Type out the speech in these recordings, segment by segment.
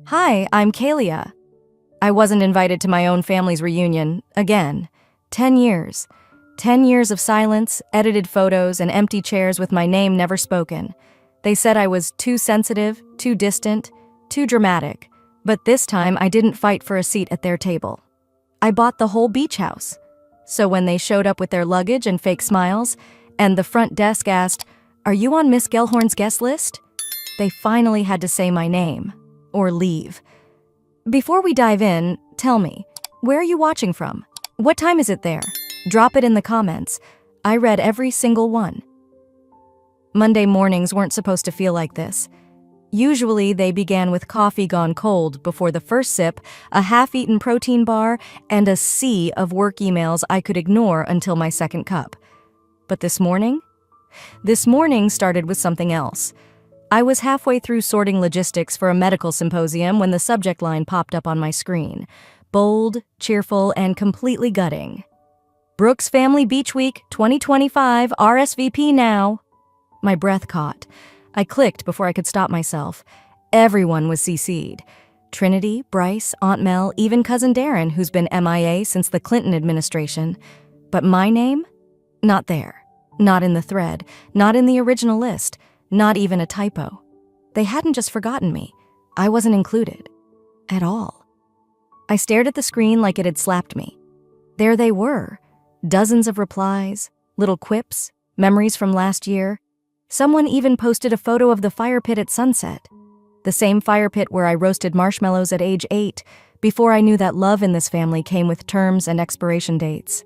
Hi, I'm Kalia. I wasn't invited to my own family's reunion, again. 10 years. 10 years of silence, edited photos, and empty chairs with my name never spoken. They said I was too sensitive, too distant, too dramatic. But this time, I didn't fight for a seat at their table. I bought the whole beach house. So when they showed up with their luggage and fake smiles, and the front desk asked, "Are you on Miss Gellhorn's guest list?" they finally had to say my name. Or leave. Before we dive in, tell me, where are you watching from? What time is it there? Drop it in the comments. I read every single one. Monday mornings weren't supposed to feel like this. Usually they began with coffee gone cold before the first sip, a half-eaten protein bar, and a sea of work emails I could ignore until my second cup. But this morning? This morning started with something else. I was halfway through sorting logistics for a medical symposium when the subject line popped up on my screen. Bold, cheerful, and completely gutting. Brooks Family Beach Week 2025 RSVP now. My breath caught. I clicked before I could stop myself. Everyone was CC'd. Trinity, Bryce, Aunt Mel, even Cousin Darren, who's been MIA since the Clinton administration. But my name? Not there. Not in the thread. Not in the original list. Not even a typo. They hadn't just forgotten me. I wasn't included. At all. I stared at the screen like it had slapped me. There they were. Dozens of replies, little quips, memories from last year. Someone even posted a photo of the fire pit at sunset. The same fire pit where I roasted marshmallows at age 8, before I knew that love in this family came with terms and expiration dates.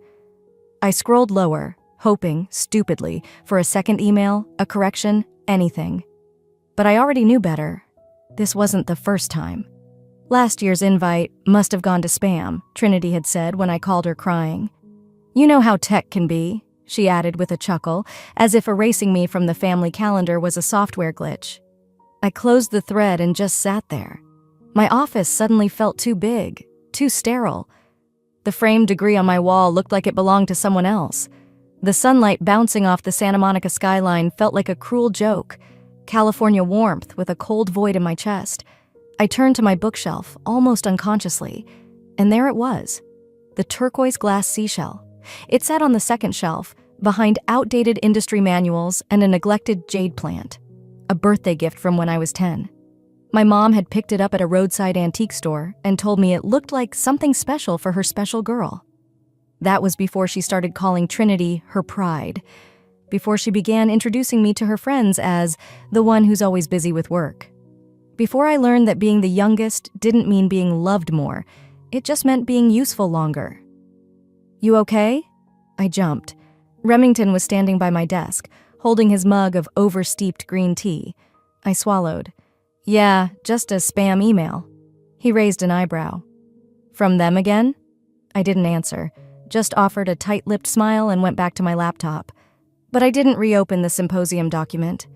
I scrolled lower, hoping, stupidly, for a second email, a correction, anything. But I already knew better. This wasn't the first time. Last year's invite must have gone to spam, Trinity had said when I called her crying. You know how tech can be, she added with a chuckle, as if erasing me from the family calendar was a software glitch. I closed the thread and just sat there. My office suddenly felt too big, too sterile. The framed degree on my wall looked like it belonged to someone else. The sunlight bouncing off the Santa Monica skyline felt like a cruel joke. California warmth with a cold void in my chest. I turned to my bookshelf, almost unconsciously, and there it was. The turquoise glass seashell. It sat on the second shelf, behind outdated industry manuals and a neglected jade plant. A birthday gift from when I was 10. My mom had picked it up at a roadside antique store and told me it looked like something special for her special girl. That was before she started calling Trinity her pride, before she began introducing me to her friends as the one who's always busy with work. Before I learned that being the youngest didn't mean being loved more, it just meant being useful longer. You okay? I jumped. Remington was standing by my desk, holding his mug of oversteeped green tea. I swallowed. Yeah, just a spam email. He raised an eyebrow. From them again? I didn't answer. Just offered a tight-lipped smile and went back to my laptop. But I didn't reopen the symposium document.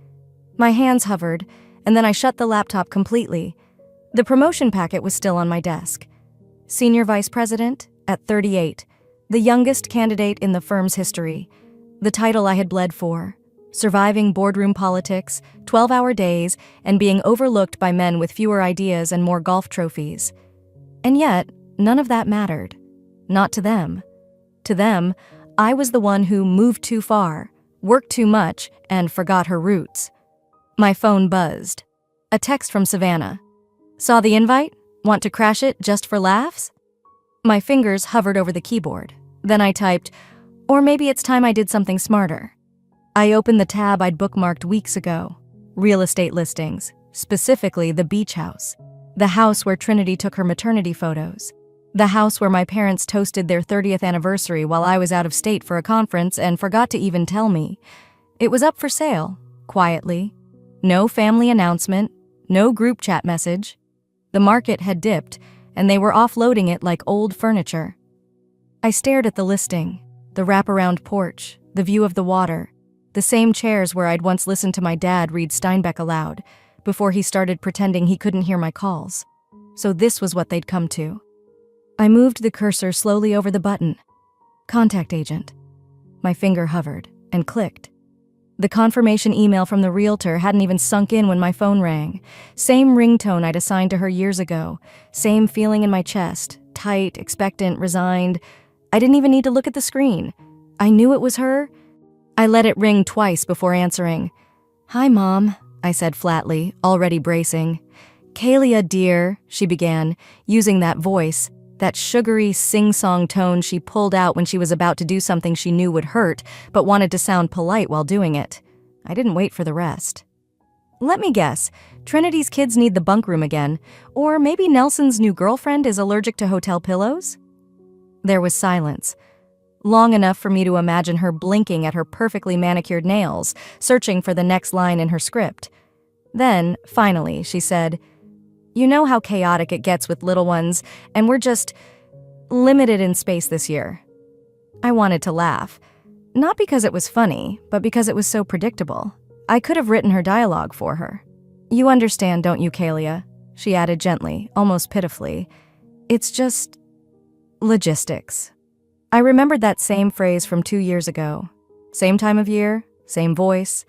My hands hovered, and then I shut the laptop completely. The promotion packet was still on my desk. Senior Vice President, at 38, the youngest candidate in the firm's history. The title I had bled for. Surviving boardroom politics, 12-hour days, and being overlooked by men with fewer ideas and more golf trophies. And yet, none of that mattered. Not to them. To them, I was the one who moved too far, worked too much, and forgot her roots. My phone buzzed. A text from Savannah. Saw the invite? Want to crash it just for laughs? My fingers hovered over the keyboard. Then I typed, or maybe it's time I did something smarter. I opened the tab I'd bookmarked weeks ago. Real estate listings, specifically the beach house. The house where Trinity took her maternity photos. The house where my parents toasted their 30th anniversary while I was out of state for a conference and forgot to even tell me. It was up for sale, quietly. No family announcement, no group chat message. The market had dipped, and they were offloading it like old furniture. I stared at the listing, the wraparound porch, the view of the water, the same chairs where I'd once listened to my dad read Steinbeck aloud, before he started pretending he couldn't hear my calls. So this was what they'd come to. I moved the cursor slowly over the button. Contact agent. My finger hovered and clicked. The confirmation email from the realtor hadn't even sunk in when my phone rang. Same ringtone I'd assigned to her years ago. Same feeling in my chest. Tight, expectant, resigned. I didn't even need to look at the screen. I knew it was her. I let it ring twice before answering. "Hi, Mom," I said flatly, already bracing. "Kalia, dear," she began, using that voice, that sugary sing-song tone she pulled out when she was about to do something she knew would hurt, but wanted to sound polite while doing it. I didn't wait for the rest. "Let me guess, Trinity's kids need the bunk room again, or maybe Nelson's new girlfriend is allergic to hotel pillows?" There was silence, long enough for me to imagine her blinking at her perfectly manicured nails, searching for the next line in her script. Then, finally, she said, "You know how chaotic it gets with little ones, and we're just limited in space this year." I wanted to laugh, not because it was funny, but because it was so predictable. I could have written her dialogue for her. "You understand, don't you, Kalia?" she added gently, almost pitifully. "It's just logistics." I remembered that same phrase from 2 years ago. Same time of year, same voice,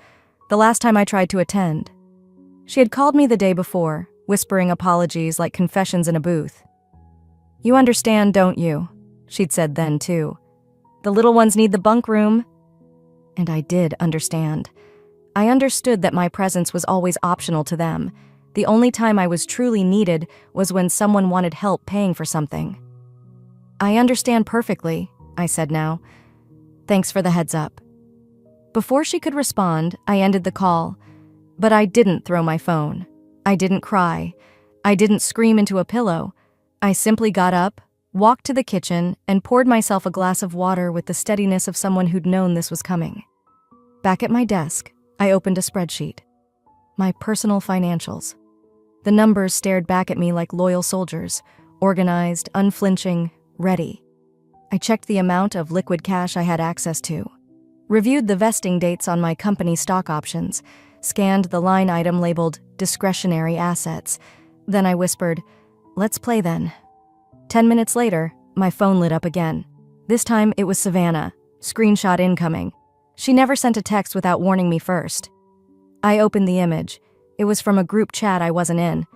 the last time I tried to attend. She had called me the day before, whispering apologies like confessions in a booth. "You understand, don't you?" she'd said then, too. "The little ones need the bunk room." And I did understand. I understood that my presence was always optional to them. The only time I was truly needed was when someone wanted help paying for something. "I understand perfectly," I said now. "Thanks for the heads up." Before she could respond, I ended the call. But I didn't throw my phone. I didn't cry. I didn't scream into a pillow. I simply got up, walked to the kitchen, and poured myself a glass of water with the steadiness of someone who'd known this was coming. Back at my desk, I opened a spreadsheet. My personal financials. The numbers stared back at me like loyal soldiers, organized, unflinching, ready. I checked the amount of liquid cash I had access to, reviewed the vesting dates on my company stock options, scanned the line item labeled discretionary assets. Then I whispered, "Let's play then." 10 minutes later, my phone lit up again. This time it was Savannah, screenshot incoming. She never sent a text without warning me first. I opened the image. It was from a group chat I wasn't in.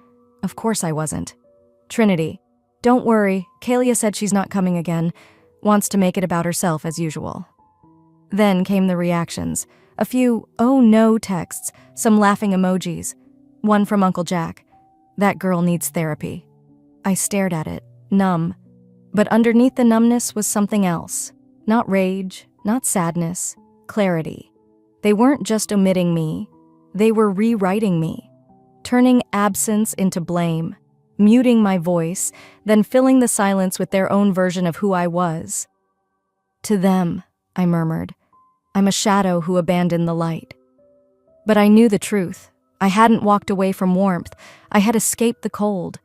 Of course I wasn't. "Trinity, don't worry, Kalia said she's not coming again. Wants to make it about herself as usual." Then came the reactions. A few "oh no" texts, some laughing emojis. One from Uncle Jack. "That girl needs therapy." I stared at it, numb. But underneath the numbness was something else. Not rage, not sadness, clarity. They weren't just omitting me. They were rewriting me, turning absence into blame, muting my voice, then filling the silence with their own version of who I was. "To them," I murmured, "I'm a shadow who abandoned the light." But I knew the truth. I hadn't walked away from warmth. I had escaped the cold.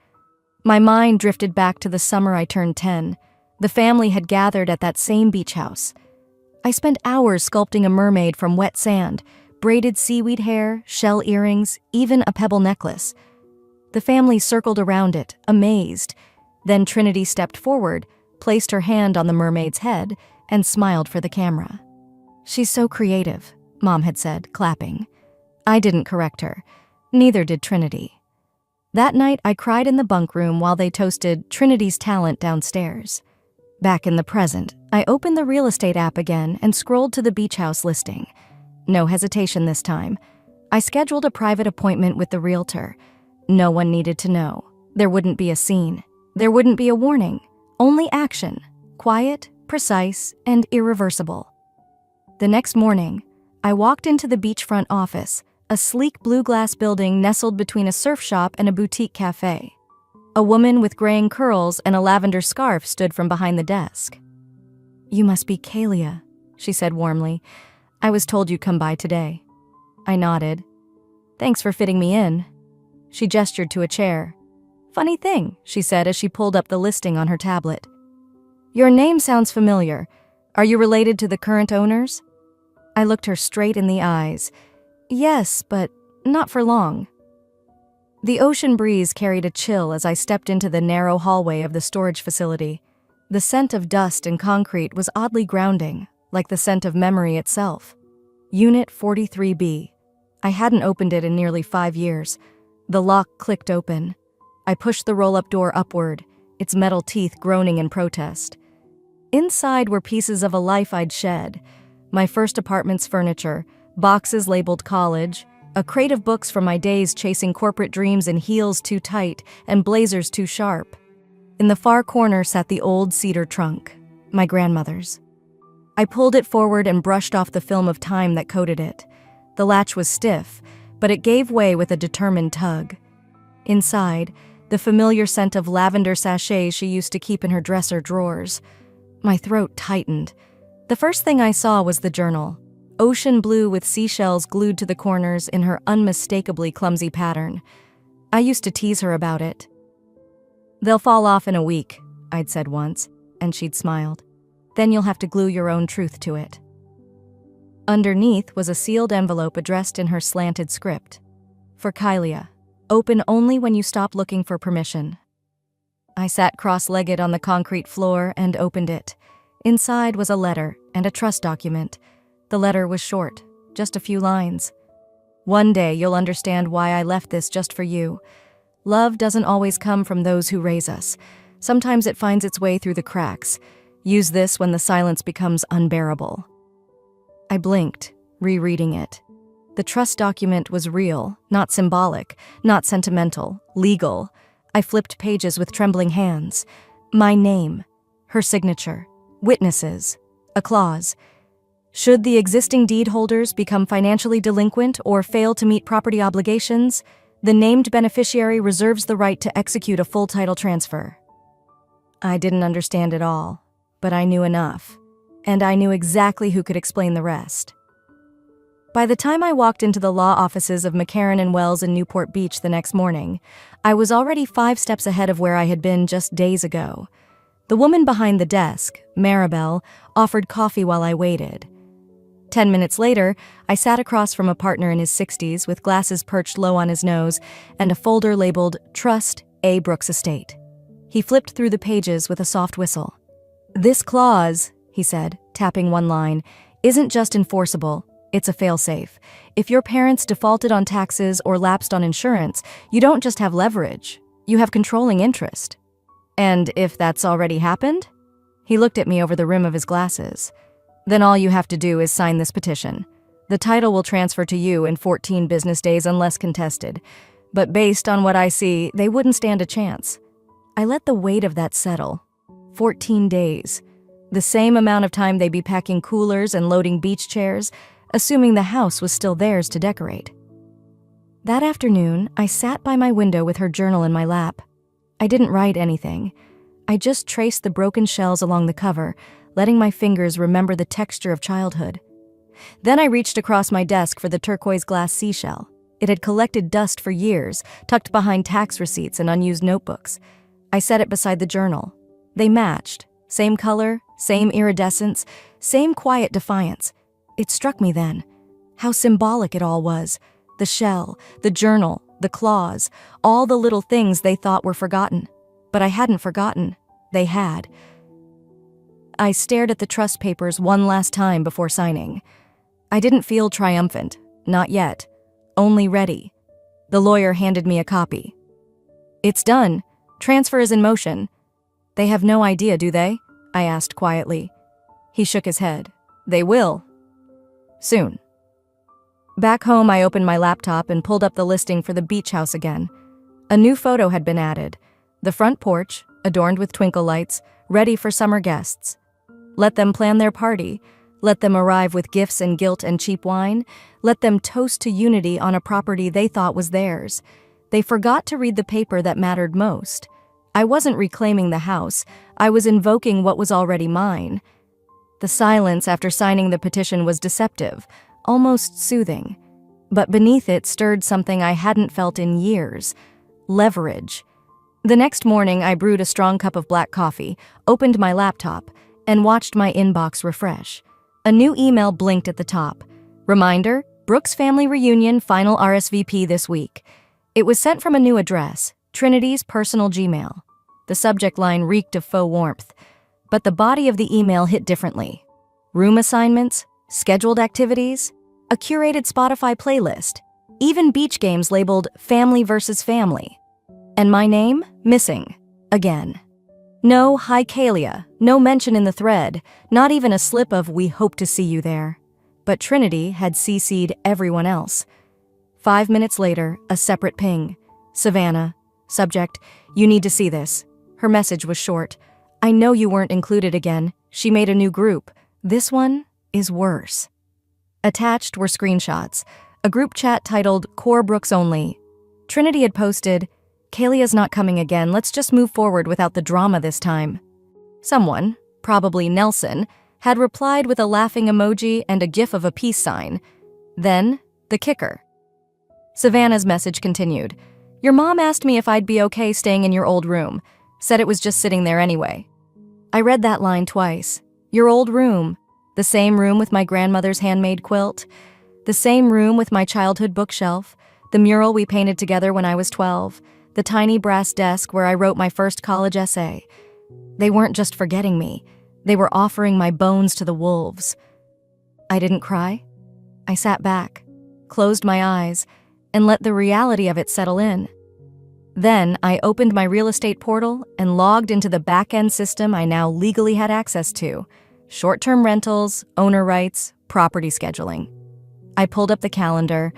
My mind drifted back to the summer I turned 10. The family had gathered at that same beach house. I spent hours sculpting a mermaid from wet sand, braided seaweed hair, shell earrings, even a pebble necklace. The family circled around it, amazed. Then Trinity stepped forward, placed her hand on the mermaid's head, and smiled for the camera. "She's so creative," Mom had said, clapping. I didn't correct her. Neither did Trinity. That night, I cried in the bunk room while they toasted Trinity's talent downstairs. Back in the present, I opened the real estate app again and scrolled to the beach house listing. No hesitation this time. I scheduled a private appointment with the realtor. No one needed to know. There wouldn't be a scene. There wouldn't be a warning. Only action. Quiet, precise, and irreversible. The next morning, I walked into the beachfront office, a sleek blue glass building nestled between a surf shop and a boutique cafe. A woman with graying curls and a lavender scarf stood from behind the desk. "You must be Kalia," she said warmly. "I was told you'd come by today." I nodded. "Thanks for fitting me in." She gestured to a chair. "Funny thing," she said as she pulled up the listing on her tablet. "Your name sounds familiar. Are you related to the current owners?" I looked her straight in the eyes. "Yes, but not for long." The ocean breeze carried a chill as I stepped into the narrow hallway of the storage facility. The scent of dust and concrete was oddly grounding, like the scent of memory itself. Unit 43B. I hadn't opened it in nearly 5 years. The lock clicked open. I pushed the roll-up door upward, its metal teeth groaning in protest. Inside were pieces of a life I'd shed. My first apartment's furniture, boxes labeled college, a crate of books from my days chasing corporate dreams in heels too tight and blazers too sharp. In the far corner sat the old cedar trunk, my grandmother's. I pulled it forward and brushed off the film of time that coated it. The latch was stiff, but it gave way with a determined tug. Inside, the familiar scent of lavender sachets she used to keep in her dresser drawers. My throat tightened. The first thing I saw was the journal, ocean blue with seashells glued to the corners in her unmistakably clumsy pattern. I used to tease her about it. "They'll fall off in a week," I'd said once, and she'd smiled. "Then you'll have to glue your own truth to it." Underneath was a sealed envelope addressed in her slanted script. "For Kylia. Open only when you stop looking for permission." I sat cross-legged on the concrete floor and opened it. Inside was a letter and a trust document. The letter was short, just a few lines. "One day you'll understand why I left this just for you. Love doesn't always come from those who raise us. Sometimes it finds its way through the cracks. Use this when the silence becomes unbearable." I blinked, rereading it. The trust document was real, not symbolic, not sentimental, legal. I flipped pages with trembling hands. My name, her signature, witnesses, a clause. Should the existing deed holders become financially delinquent or fail to meet property obligations, the named beneficiary reserves the right to execute a full title transfer. I didn't understand it all, but I knew enough, and I knew exactly who could explain the rest. By the time I walked into the law offices of McCarran and Wells in Newport Beach the next morning, I was already 5 steps ahead of where I had been just days ago. The woman behind the desk, Maribel, offered coffee while I waited. 10 minutes later, I sat across from a partner in his 60s with glasses perched low on his nose and a folder labeled Trust A. Brooks Estate. He flipped through the pages with a soft whistle. "This clause," he said, tapping one line, "isn't just enforceable. It's a failsafe. If your parents defaulted on taxes or lapsed on insurance, you don't just have leverage, you have controlling interest. And if that's already happened?" He looked at me over the rim of his glasses. "Then all you have to do is sign this petition. The title will transfer to you in 14 business days unless contested. But based on what I see, they wouldn't stand a chance." I let the weight of that settle. 14 days. The same amount of time they'd be packing coolers and loading beach chairs, assuming the house was still theirs to decorate. That afternoon, I sat by my window with her journal in my lap. I didn't write anything. I just traced the broken shells along the cover, letting my fingers remember the texture of childhood. Then I reached across my desk for the turquoise glass seashell. It had collected dust for years, tucked behind tax receipts and unused notebooks. I set it beside the journal. They matched. Same color, same iridescence, same quiet defiance. It struck me then. How symbolic it all was. The shell, the journal, the claws, all the little things they thought were forgotten. But I hadn't forgotten. They had. I stared at the trust papers one last time before signing. I didn't feel triumphant. Not yet. Only ready. The lawyer handed me a copy. "It's done. Transfer is in motion." "They have no idea, do they?" I asked quietly. He shook his head. "They will. Soon." Back home, I opened my laptop and pulled up the listing for the beach house again. A new photo had been added. The front porch, adorned with twinkle lights, ready for summer guests. Let them plan their party. Let them arrive with gifts and guilt and cheap wine. Let them toast to unity on a property they thought was theirs. They forgot to read the paper that mattered most. I wasn't reclaiming the house. I was invoking what was already mine. The silence after signing the petition was deceptive, almost soothing. But beneath it stirred something I hadn't felt in years. Leverage. The next morning, I brewed a strong cup of black coffee, opened my laptop, and watched my inbox refresh. A new email blinked at the top. Reminder, Brooks family reunion, final RSVP this week. It was sent from a new address, Trinity's personal Gmail. The subject line reeked of faux warmth, but the body of the email hit differently. Room assignments, scheduled activities, a curated Spotify playlist, even beach games labeled Family versus Family. And my name? Missing. Again. No "Hi Kalia," no mention in the thread, not even a slip of "We hope to see you there." But Trinity had CC'd everyone else. 5 minutes later, a separate ping. Savannah. Subject, "You need to see this." Her message was short. "I know you weren't included again. She made a new group. This one is worse." Attached were screenshots. A group chat titled Core Brooks Only. Trinity had posted, "Kalia's not coming again. Let's just move forward without the drama this time." Someone, probably Nelson, had replied with a laughing emoji and a gif of a peace sign. Then, the kicker. Savannah's message continued. "Your mom asked me if I'd be okay staying in your old room. Said it was just sitting there anyway." I read that line twice. Your old room. The same room with my grandmother's handmade quilt. The same room with my childhood bookshelf. The mural we painted together when I was 12. The tiny brass desk where I wrote my first college essay. They weren't just forgetting me. They were offering my bones to the wolves. I didn't cry. I sat back, closed my eyes, and let the reality of it settle in. Then I opened my real estate portal and logged into the back-end system I now legally had access to. Short-term rentals, owner rights, property scheduling. I pulled up the calendar.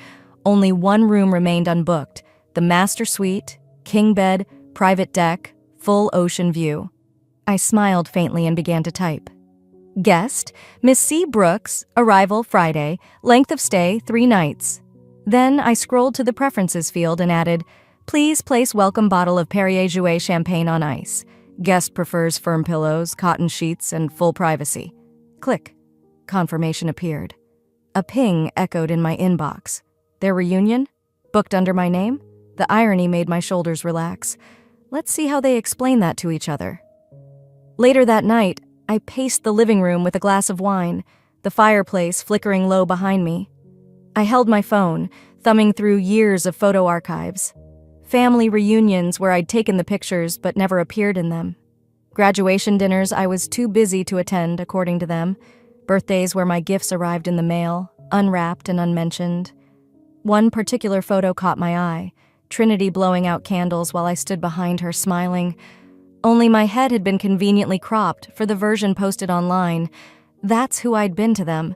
Only one room remained unbooked. The master suite, king bed, private deck, full ocean view. I smiled faintly and began to type. Guest, Miss C. Brooks, arrival Friday, length of stay 3 nights. Then I scrolled to the preferences field and added, please place welcome bottle of Perrier Jouet champagne on ice. Guest prefers firm pillows, cotton sheets, and full privacy. Click. Confirmation appeared. A ping echoed in my inbox. Their reunion? Booked under my name? The irony made my shoulders relax. Let's see how they explain that to each other. Later that night, I paced the living room with a glass of wine, the fireplace flickering low behind me. I held my phone, thumbing through years of photo archives. Family reunions where I'd taken the pictures but never appeared in them. Graduation dinners I was too busy to attend, according to them. Birthdays where my gifts arrived in the mail, unwrapped and unmentioned. One particular photo caught my eye, Trinity blowing out candles while I stood behind her smiling. Only my head had been conveniently cropped for the version posted online. That's who I'd been to them.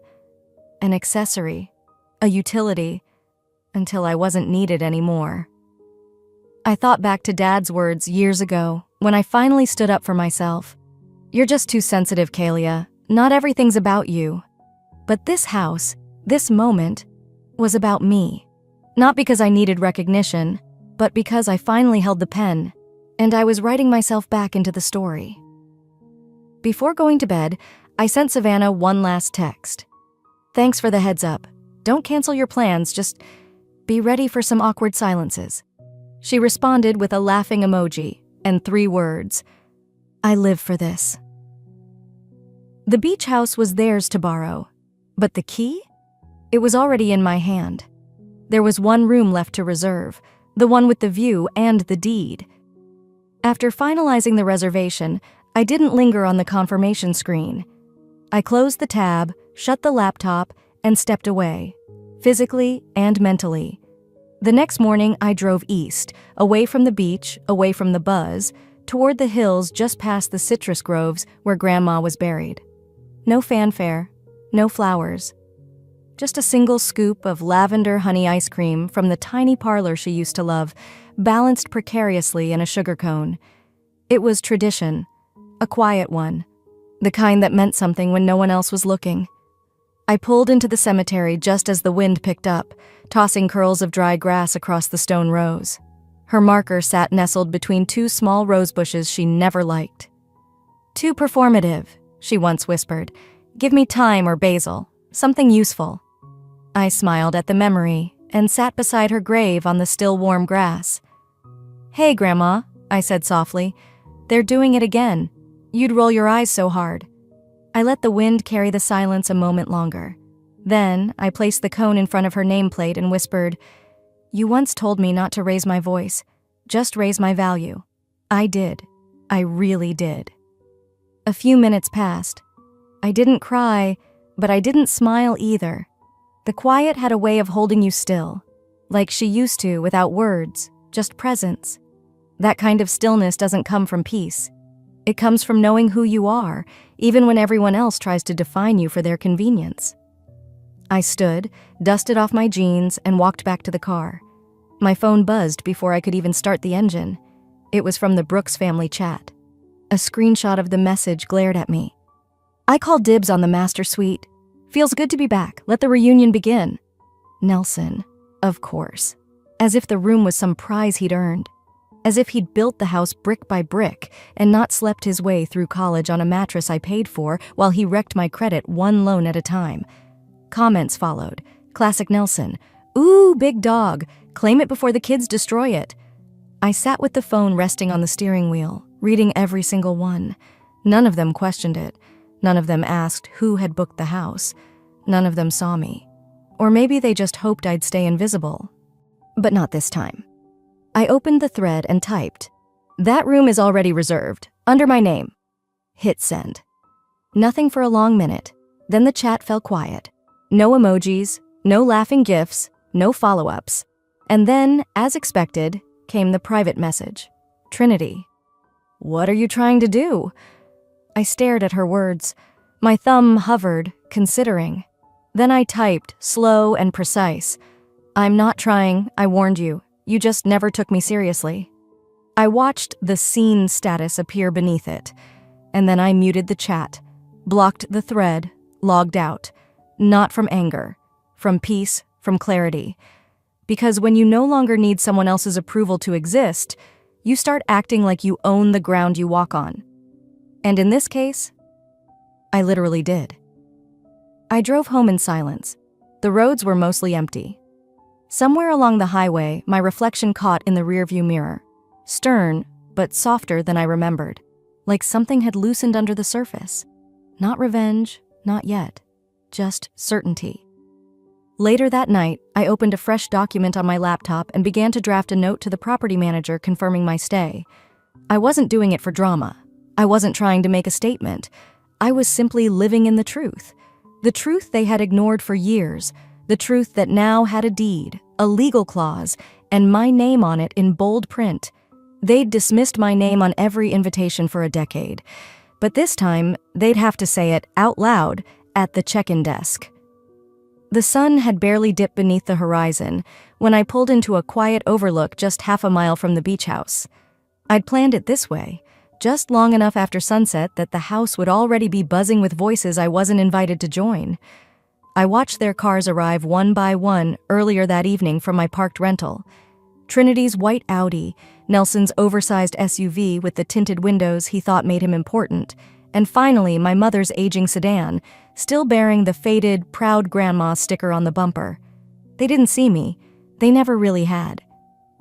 An accessory, a utility, until I wasn't needed anymore. I thought back to Dad's words years ago when I finally stood up for myself. You're just too sensitive, Kalia. Not everything's about you. But this house, this moment, was about me. Not because I needed recognition, but because I finally held the pen. And I was writing myself back into the story. Before going to bed, I sent Savannah one last text. Thanks for the heads up. Don't cancel your plans, just be ready for some awkward silences. She responded with a laughing emoji and 3 words. I live for this. The beach house was theirs to borrow, but the key? It was already in my hand. There was one room left to reserve, the one with the view and the deed. After finalizing the reservation, I didn't linger on the confirmation screen. I closed the tab, shut the laptop, and stepped away, physically and mentally. The next morning, I drove east, away from the beach, away from the buzz, toward the hills just past the citrus groves where Grandma was buried. No fanfare, no flowers. Just a single scoop of lavender honey ice cream from the tiny parlor she used to love, balanced precariously in a sugar cone. It was tradition, a quiet one, the kind that meant something when no one else was looking. I pulled into the cemetery just as the wind picked up, tossing curls of dry grass across the stone rows. Her marker sat nestled between 2 small rose bushes she never liked. Too performative, she once whispered. Give me thyme or basil, something useful. I smiled at the memory and sat beside her grave on the still warm grass. Hey, Grandma, I said softly. They're doing it again. You'd roll your eyes so hard. I let the wind carry the silence a moment longer. Then I placed the cone in front of her nameplate and whispered, You once told me not to raise my voice, just raise my value. I did. I really did. A few minutes passed. I didn't cry, but I didn't smile either. The quiet had a way of holding you still, like she used to without words, just presence. That kind of stillness doesn't come from peace. It comes from knowing who you are, even when everyone else tries to define you for their convenience. I stood, dusted off my jeans, and walked back to the car. My phone buzzed before I could even start the engine. It was from the Brooks family chat. A screenshot of the message glared at me. "I call dibs on the master suite. Feels good to be back. Let the reunion begin." Nelson, of course. As if the room was some prize he'd earned. As if he'd built the house brick by brick and not slept his way through college on a mattress I paid for while he wrecked my credit one loan at a time. Comments followed. Classic Nelson. "Ooh, big dog. Claim it before the kids destroy it." I sat with the phone resting on the steering wheel, reading every single one. None of them questioned it. None of them asked who had booked the house. None of them saw me. Or maybe they just hoped I'd stay invisible. But not this time. I opened the thread and typed, "That room is already reserved, under my name." Hit send. Nothing for a long minute. Then the chat fell quiet. No emojis, no laughing gifs, no follow-ups. And then, as expected, came the private message. Trinity. "What are you trying to do?" I stared at her words. My thumb hovered, considering. Then I typed, slow and precise. "I'm not trying, I warned you. You just never took me seriously." I watched the seen status appear beneath it, and then I muted the chat, blocked the thread, logged out. Not from anger, from peace, from clarity. Because when you no longer need someone else's approval to exist, you start acting like you own the ground you walk on. And in this case, I literally did. I drove home in silence. The roads were mostly empty. Somewhere along the highway, my reflection caught in the rearview mirror. Stern, but softer than I remembered. Like something had loosened under the surface. Not revenge, not yet. Just certainty. Later that night, I opened a fresh document on my laptop and began to draft a note to the property manager confirming my stay. I wasn't doing it for drama. I wasn't trying to make a statement. I was simply living in the truth. The truth they had ignored for years. The truth that now had a deed, a legal clause, and my name on it in bold print. They'd dismissed my name on every invitation for a decade. But this time, they'd have to say it out loud at the check-in desk. The sun had barely dipped beneath the horizon when I pulled into a quiet overlook just half a mile from the beach house. I'd planned it this way, just long enough after sunset that the house would already be buzzing with voices I wasn't invited to join. I watched their cars arrive one by one earlier that evening from my parked rental. Trinity's white Audi, Nelson's oversized SUV with the tinted windows he thought made him important, and finally my mother's aging sedan, still bearing the faded, proud grandma sticker on the bumper. They didn't see me. They never really had.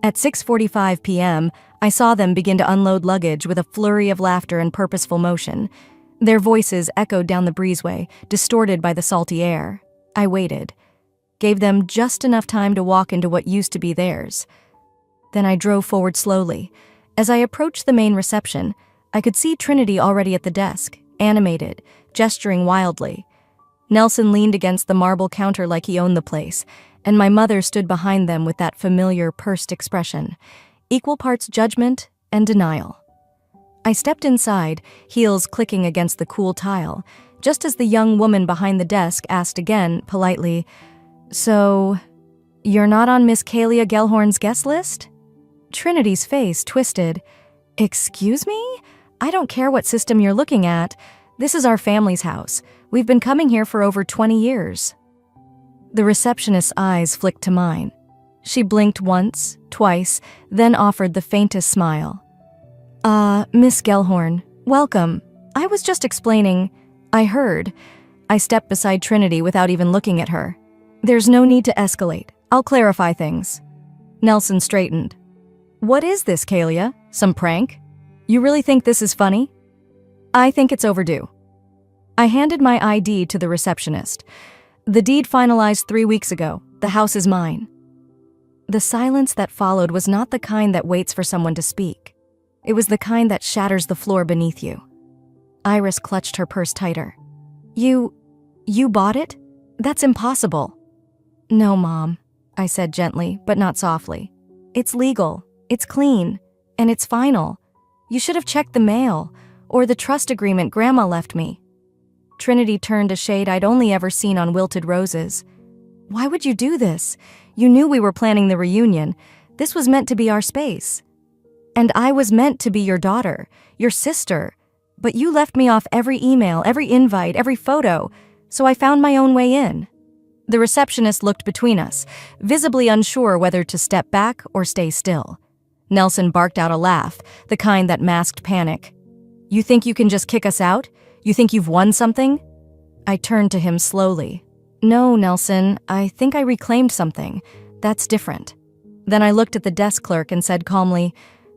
At 6:45 p.m., I saw them begin to unload luggage with a flurry of laughter and purposeful motion. Their voices echoed down the breezeway, distorted by the salty air. I waited, gave them just enough time to walk into what used to be theirs. Then I drove forward slowly. As I approached the main reception, I could see Trinity already at the desk, animated, gesturing wildly. Nelson leaned against the marble counter like he owned the place, and my mother stood behind them with that familiar, pursed expression, equal parts judgment and denial. I stepped inside, heels clicking against the cool tile, just as the young woman behind the desk asked again, politely, "So, you're not on Miss Kalia Gellhorn's guest list?" Trinity's face twisted. "Excuse me? I don't care what system you're looking at. This is our family's house. We've been coming here for over 20 years. The receptionist's eyes flicked to mine. She blinked once, twice, then offered the faintest smile. Miss Gellhorn, welcome. I was just explaining. I heard." I stepped beside Trinity without even looking at her. "There's no need to escalate. I'll clarify things." Nelson straightened. "What is this, Kalia? Some prank? You really think this is funny?" "I think it's overdue." I handed my ID to the receptionist. "The deed finalized 3 weeks ago. The house is mine." The silence that followed was not the kind that waits for someone to speak. It was the kind that shatters the floor beneath you. Iris clutched her purse tighter. You bought it? That's impossible." "No, Mom," I said gently, but not softly. "It's legal, it's clean, and it's final. You should have checked the mail, or the trust agreement Grandma left me." Trinity turned a shade I'd only ever seen on wilted roses. "Why would you do this? You knew we were planning the reunion. This was meant to be our space. And I was meant to be your daughter, your sister. But you left me off every email, every invite, every photo, so I found my own way in." The receptionist looked between us, visibly unsure whether to step back or stay still. Nelson barked out a laugh, the kind that masked panic. "You think you can just kick us out? You think you've won something?" I turned to him slowly. "No, Nelson, I think I reclaimed something. That's different." Then I looked at the desk clerk and said calmly,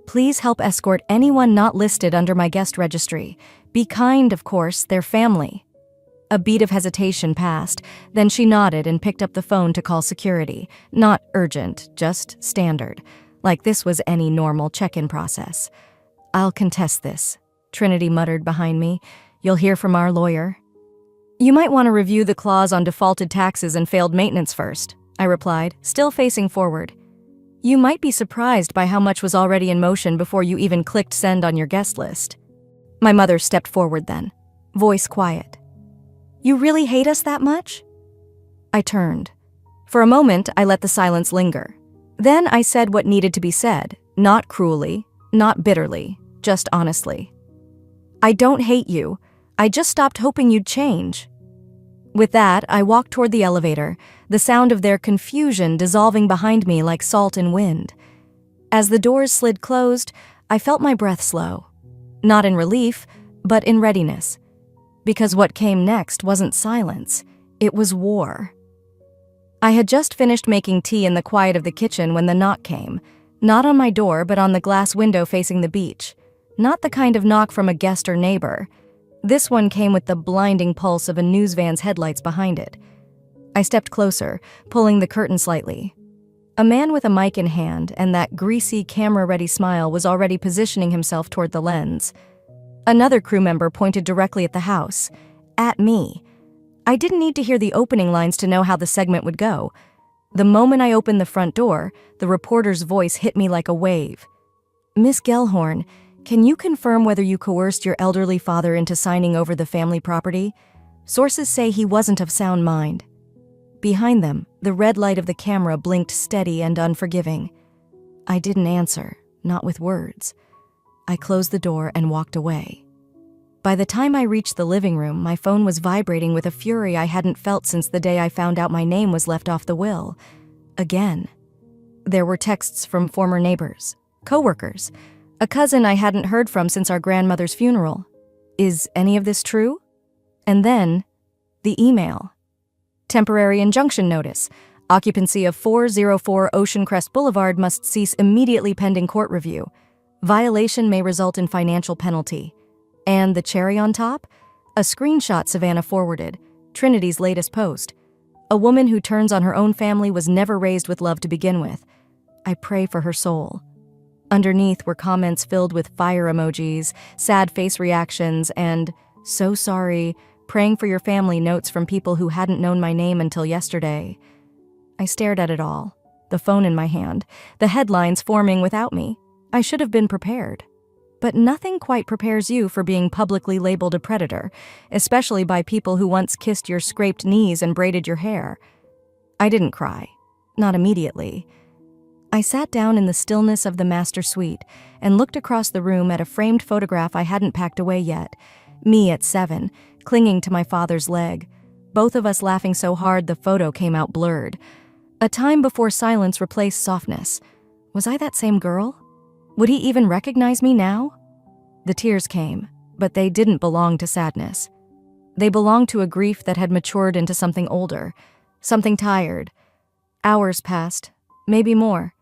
"Please help escort anyone not listed under my guest registry. Be kind, of course, they're family." A beat of hesitation passed, then she nodded and picked up the phone to call security. Not urgent, just standard. Like this was any normal check-in process. "I'll contest this," Trinity muttered behind me. "You'll hear from our lawyer." "You might want to review the clause on defaulted taxes and failed maintenance first," I replied, still facing forward. "You might be surprised by how much was already in motion before you even clicked send on your guest list." My mother stepped forward then, voice quiet. "You really hate us that much?" I turned. For a moment, I let the silence linger. Then I said what needed to be said, not cruelly, not bitterly, just honestly. "I don't hate you. I just stopped hoping you'd change." With that, I walked toward the elevator, the sound of their confusion dissolving behind me like salt in wind. As the doors slid closed, I felt my breath slow. Not in relief, but in readiness. Because what came next wasn't silence, it was war. I had just finished making tea in the quiet of the kitchen when the knock came, not on my door but on the glass window facing the beach. Not the kind of knock from a guest or neighbor. This one came with the blinding pulse of a news van's headlights behind it. I stepped closer, pulling the curtain slightly. A man with a mic in hand and that greasy, camera-ready smile was already positioning himself toward the lens. Another crew member pointed directly at the house. At me. I didn't need to hear the opening lines to know how the segment would go. The moment I opened the front door, the reporter's voice hit me like a wave. "Miss Gellhorn, can you confirm whether you coerced your elderly father into signing over the family property? Sources say he wasn't of sound mind." Behind them, the red light of the camera blinked steady and unforgiving. I didn't answer, not with words. I closed the door and walked away. By the time I reached the living room, my phone was vibrating with a fury I hadn't felt since the day I found out my name was left off the will. Again. There were texts from former neighbors, coworkers, a cousin I hadn't heard from since our grandmother's funeral. Is any of this true? And then, the email. Temporary injunction notice. Occupancy of 404 Ocean Crest Boulevard must cease immediately pending court review. Violation may result in financial penalty. And the cherry on top? A screenshot Savannah forwarded, Trinity's latest post. A woman who turns on her own family was never raised with love to begin with. I pray for her soul. Underneath were comments filled with fire emojis, sad face reactions, and "so sorry, praying for your family" notes from people who hadn't known my name until yesterday. I stared at it all, the phone in my hand, the headlines forming without me. I should have been prepared. But nothing quite prepares you for being publicly labeled a predator, especially by people who once kissed your scraped knees and braided your hair. I didn't cry. Not immediately. I sat down in the stillness of the master suite and looked across the room at a framed photograph I hadn't packed away yet. Me at 7, clinging to my father's leg. Both of us laughing so hard the photo came out blurred. A time before silence replaced softness. Was I that same girl? Would he even recognize me now? The tears came, but they didn't belong to sadness. They belonged to a grief that had matured into something older, something tired. Hours passed, maybe more.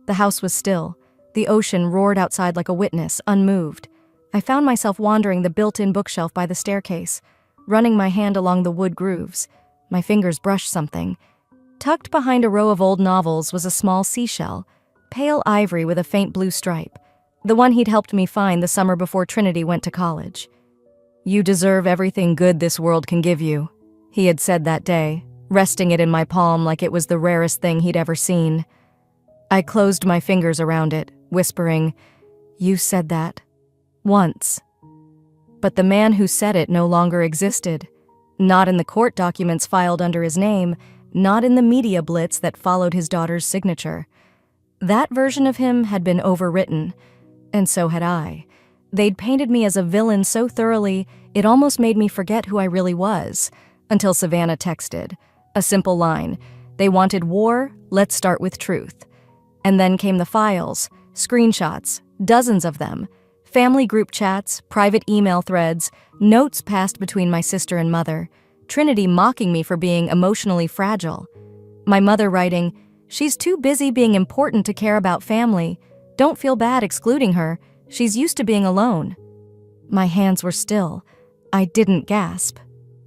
The house was still. The ocean roared outside like a witness, unmoved. I found myself wandering the built-in bookshelf by the staircase, running my hand along the wood grooves. My fingers brushed something. Tucked behind a row of old novels was a small seashell, pale ivory with a faint blue stripe, the one he'd helped me find the summer before Trinity went to college. "You deserve everything good this world can give you," he had said that day, resting it in my palm like it was the rarest thing he'd ever seen. I closed my fingers around it, whispering, "You said that. Once." But the man who said it no longer existed. Not in the court documents filed under his name, not in the media blitz that followed his daughter's signature. That version of him had been overwritten, and so had I. They'd painted me as a villain so thoroughly, it almost made me forget who I really was, until Savannah texted. A simple line, "They wanted war, let's start with truth." And then came the files, screenshots, dozens of them, family group chats, private email threads, notes passed between my sister and mother, Trinity mocking me for being emotionally fragile. My mother writing, "She's too busy being important to care about family. Don't feel bad excluding her. She's used to being alone." My hands were still. I didn't gasp,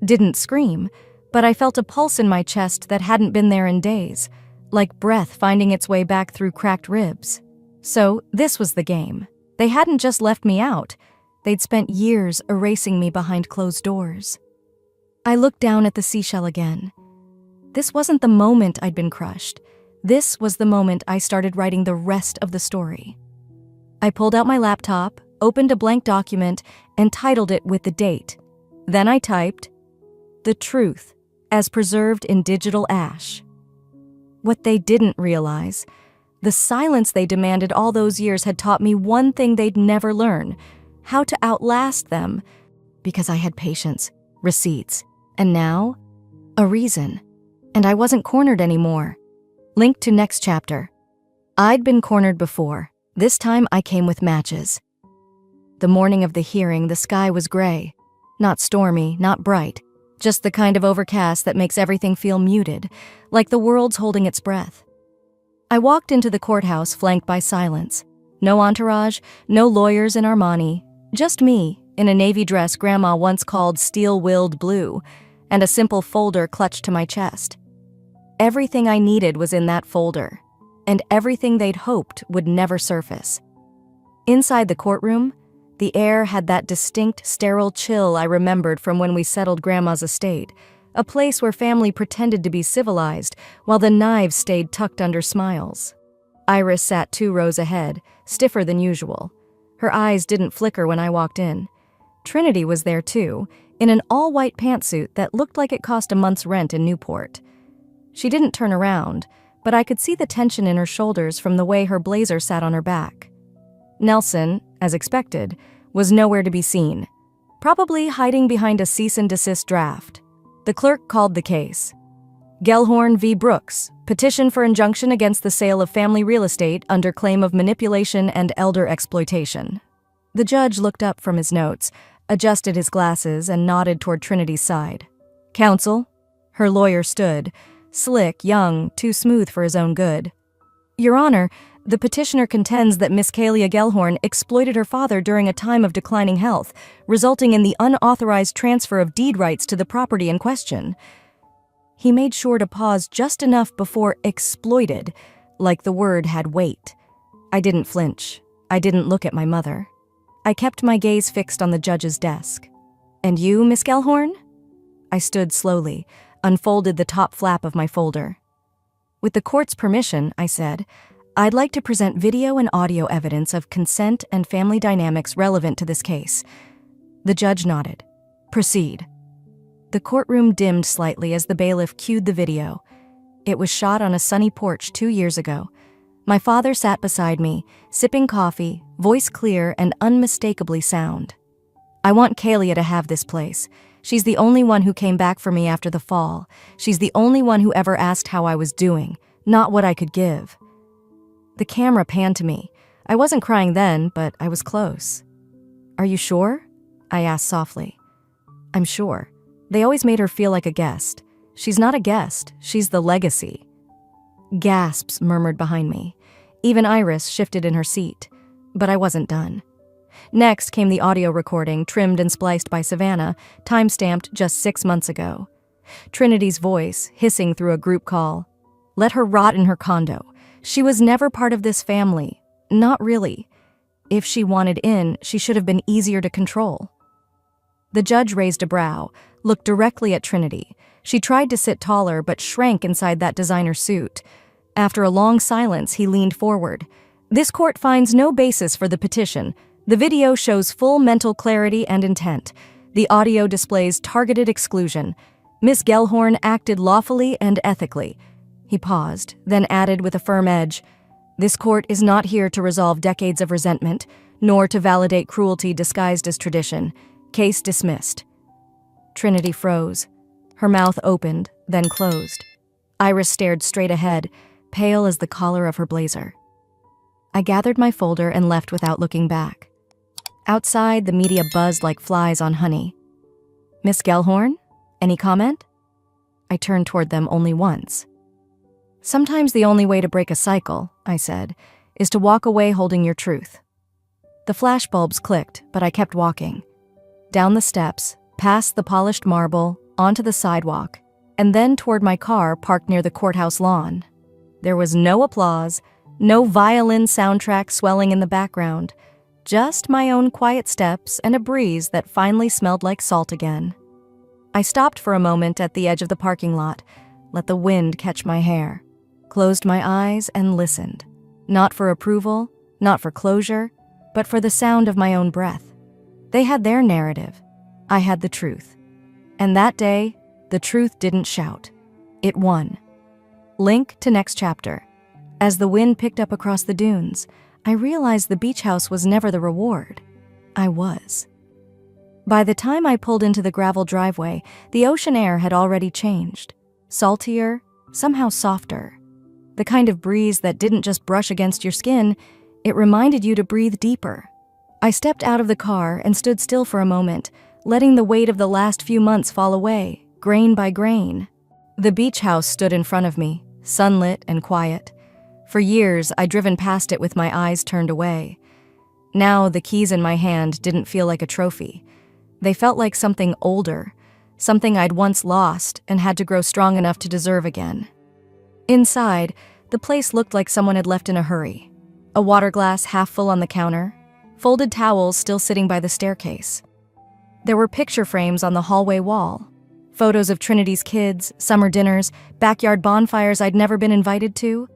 didn't scream, but I felt a pulse in my chest that hadn't been there in days, like breath finding its way back through cracked ribs. So this was the game. They hadn't just left me out. They'd spent years erasing me behind closed doors. I looked down at the seashell again. This wasn't the moment I'd been crushed. This was the moment I started writing the rest of the story. I pulled out my laptop, opened a blank document, and titled it with the date. Then I typed, "The truth, as preserved in digital ash." What they didn't realize, the silence they demanded all those years had taught me one thing they'd never learn, how to outlast them, because I had patience, receipts, and now, a reason. And I wasn't cornered anymore. Link to next chapter. I'd been cornered before. This time I came with matches. The morning of the hearing, the sky was gray. Not stormy, not bright. Just the kind of overcast that makes everything feel muted, like the world's holding its breath. I walked into the courthouse flanked by silence. No entourage, no lawyers in Armani, just me, in a navy dress Grandma once called steel-willed blue, and a simple folder clutched to my chest. Everything I needed was in that folder, and everything they'd hoped would never surface. Inside the courtroom, the air had that distinct, sterile chill I remembered from when we settled Grandma's estate, a place where family pretended to be civilized while the knives stayed tucked under smiles. Iris sat 2 rows ahead, stiffer than usual. Her eyes didn't flicker when I walked in. Trinity was there too, in an all-white pantsuit that looked like it cost a month's rent in Newport. She didn't turn around, but I could see the tension in her shoulders from the way her blazer sat on her back. Nelson, as expected, was nowhere to be seen, probably hiding behind a cease and desist draft. The clerk called the case. Gellhorn v. Brooks, petition for injunction against the sale of family real estate under claim of manipulation and elder exploitation. The judge looked up from his notes, adjusted his glasses, and nodded toward Trinity's side. "Counsel?" Her lawyer stood, slick, young, too smooth for his own good. "Your Honor, the petitioner contends that Miss Kalia Gellhorn exploited her father during a time of declining health, resulting in the unauthorized transfer of deed rights to the property in question." He made sure to pause just enough before exploited, like the word had weight. I didn't flinch. I didn't look at my mother. I kept my gaze fixed on the judge's desk. "And you, Miss Gellhorn?" I stood slowly, unfolded the top flap of my folder. "With the court's permission," I said, "I'd like to present video and audio evidence of consent and family dynamics relevant to this case." The judge nodded. "Proceed." The courtroom dimmed slightly as the bailiff cued the video. It was shot on a sunny porch 2 years ago. My father sat beside me, sipping coffee, voice clear and unmistakably sound. "I want Kalia to have this place. She's the only one who came back for me after the fall. She's the only one who ever asked how I was doing, not what I could give." The camera panned to me. I wasn't crying then, but I was close. "Are you sure?" I asked softly. "I'm sure. They always made her feel like a guest. She's not a guest, she's the legacy." Gasps murmured behind me. Even Iris shifted in her seat. But I wasn't done. Next came the audio recording, trimmed and spliced by Savannah, time-stamped just 6 months ago. Trinity's voice, hissing through a group call. Let her rot in her condo. She was never part of this family. Not really. If she wanted in, she should have been easier to control. The judge raised a brow, looked directly at Trinity. She tried to sit taller but shrank inside that designer suit. After a long silence, he leaned forward. This court finds no basis for the petition. The video shows full mental clarity and intent. The audio displays targeted exclusion. Miss Gellhorn acted lawfully and ethically. He paused, then added with a firm edge, "This court is not here to resolve decades of resentment, nor to validate cruelty disguised as tradition. Case dismissed." Trinity froze. Her mouth opened, then closed. Iris stared straight ahead, pale as the collar of her blazer. I gathered my folder and left without looking back. Outside, the media buzzed like flies on honey. "Miss Gellhorn? Any comment?" I turned toward them only once. "Sometimes the only way to break a cycle," I said, "is to walk away holding your truth." The flashbulbs clicked, but I kept walking. Down the steps, past the polished marble, onto the sidewalk, and then toward my car parked near the courthouse lawn. There was no applause, no violin soundtrack swelling in the background, just my own quiet steps and a breeze that finally smelled like salt again. I stopped for a moment at the edge of the parking lot, let the wind catch my hair, closed my eyes and listened, not for approval, not for closure, but for the sound of my own breath. They had their narrative. I had the truth. And that day, the truth didn't shout. It won. Link to next chapter. As the wind picked up across the dunes, I realized the beach house was never the reward. I was. By the time I pulled into the gravel driveway, the ocean air had already changed. Saltier, somehow softer. The kind of breeze that didn't just brush against your skin, it reminded you to breathe deeper. I stepped out of the car and stood still for a moment, letting the weight of the last few months fall away, grain by grain. The beach house stood in front of me, sunlit and quiet. For years, I'd driven past it with my eyes turned away. Now, the keys in my hand didn't feel like a trophy. They felt like something older, something I'd once lost and had to grow strong enough to deserve again. Inside, the place looked like someone had left in a hurry. A water glass half full on the counter, folded towels still sitting by the staircase. There were picture frames on the hallway wall. Photos of Trinity's kids, summer dinners, backyard bonfires I'd never been invited to.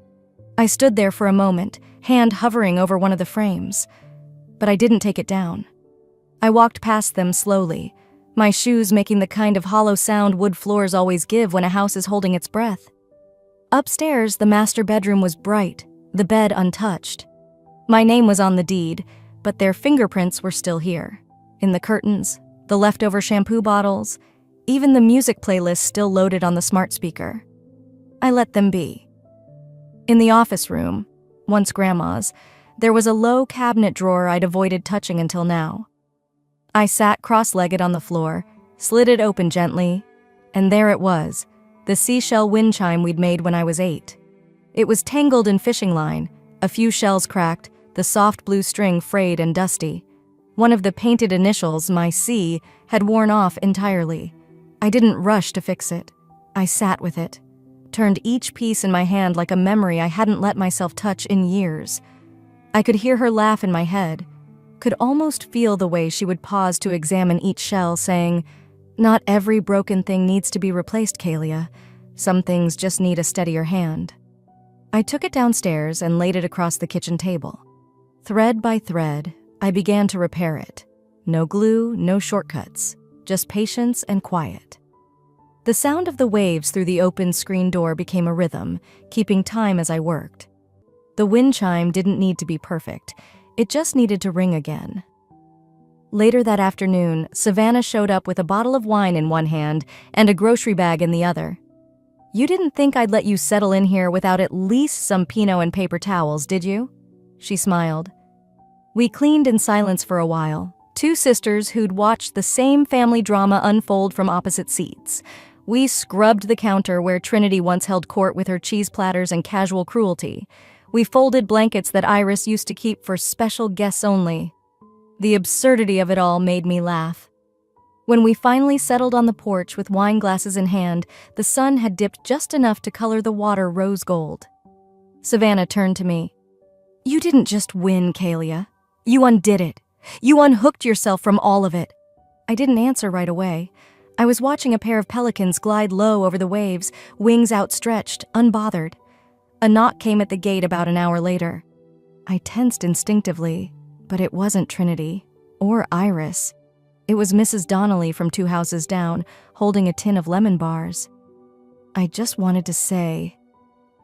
I stood there for a moment, hand hovering over one of the frames. But I didn't take it down. I walked past them slowly, my shoes making the kind of hollow sound wood floors always give when a house is holding its breath. Upstairs, the master bedroom was bright, the bed untouched. My name was on the deed, but their fingerprints were still here. In the curtains, the leftover shampoo bottles, even the music playlist still loaded on the smart speaker. I let them be. In the office room, once Grandma's, there was a low cabinet drawer I'd avoided touching until now. I sat cross-legged on the floor, slid it open gently, and there it was, the seashell wind chime we'd made when I was 8. It was tangled in fishing line, a few shells cracked, the soft blue string frayed and dusty. One of the painted initials, my C, had worn off entirely. I didn't rush to fix it. I sat with it, turned each piece in my hand like a memory I hadn't let myself touch in years. I could hear her laugh in my head, could almost feel the way she would pause to examine each shell, saying, "Not every broken thing needs to be replaced, Kalia. Some things just need a steadier hand." I took it downstairs and laid it across the kitchen table. Thread by thread, I began to repair it. No glue, no shortcuts, just patience and quiet. The sound of the waves through the open screen door became a rhythm, keeping time as I worked. The wind chime didn't need to be perfect. It just needed to ring again. Later that afternoon, Savannah showed up with a bottle of wine in one hand and a grocery bag in the other. "You didn't think I'd let you settle in here without at least some Pinot and paper towels, did you?" She smiled. We cleaned in silence for a while, two sisters who'd watched the same family drama unfold from opposite seats. We scrubbed the counter where Trinity once held court with her cheese platters and casual cruelty. We folded blankets that Iris used to keep for special guests only. The absurdity of it all made me laugh. When we finally settled on the porch with wine glasses in hand, the sun had dipped just enough to color the water rose gold. Savannah turned to me. "You didn't just win, Kalia. You undid it. You unhooked yourself from all of it." I didn't answer right away. I was watching a pair of pelicans glide low over the waves, wings outstretched, unbothered. A knock came at the gate about an hour later. I tensed instinctively, but it wasn't Trinity or Iris. It was Mrs. Donnelly from 2 houses down, holding a tin of lemon bars. I just wanted to say,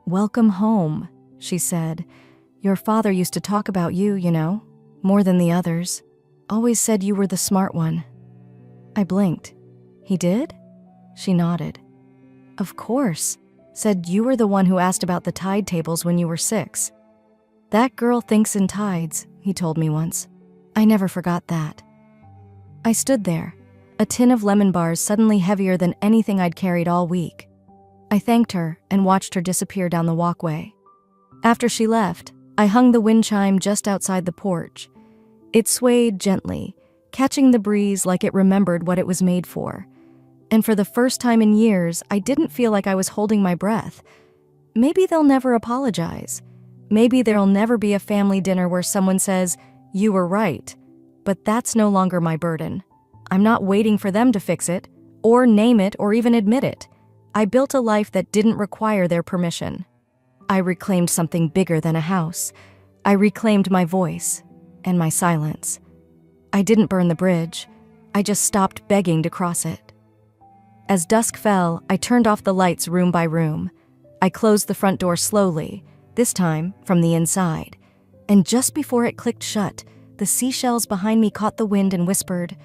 "Welcome home," she said. "Your father used to talk about you, you know, more than the others. Always said you were the smart one." I blinked. "He did?" She nodded. "Of course. Said you were the one who asked about the tide tables when you were 6. That girl thinks in tides," he told me once. I never forgot that. I stood there, a tin of lemon bars suddenly heavier than anything I'd carried all week. I thanked her and watched her disappear down the walkway. After she left, I hung the wind chime just outside the porch. It swayed gently, catching the breeze like it remembered what it was made for. And for the first time in years, I didn't feel like I was holding my breath. Maybe they'll never apologize. Maybe there'll never be a family dinner where someone says, "You were right." But that's no longer my burden. I'm not waiting for them to fix it, or name it, or even admit it. I built a life that didn't require their permission. I reclaimed something bigger than a house. I reclaimed my voice and my silence. I didn't burn the bridge. I just stopped begging to cross it. As dusk fell, I turned off the lights room by room. I closed the front door slowly, this time from the inside. And just before it clicked shut, the seashells behind me caught the wind and whispered,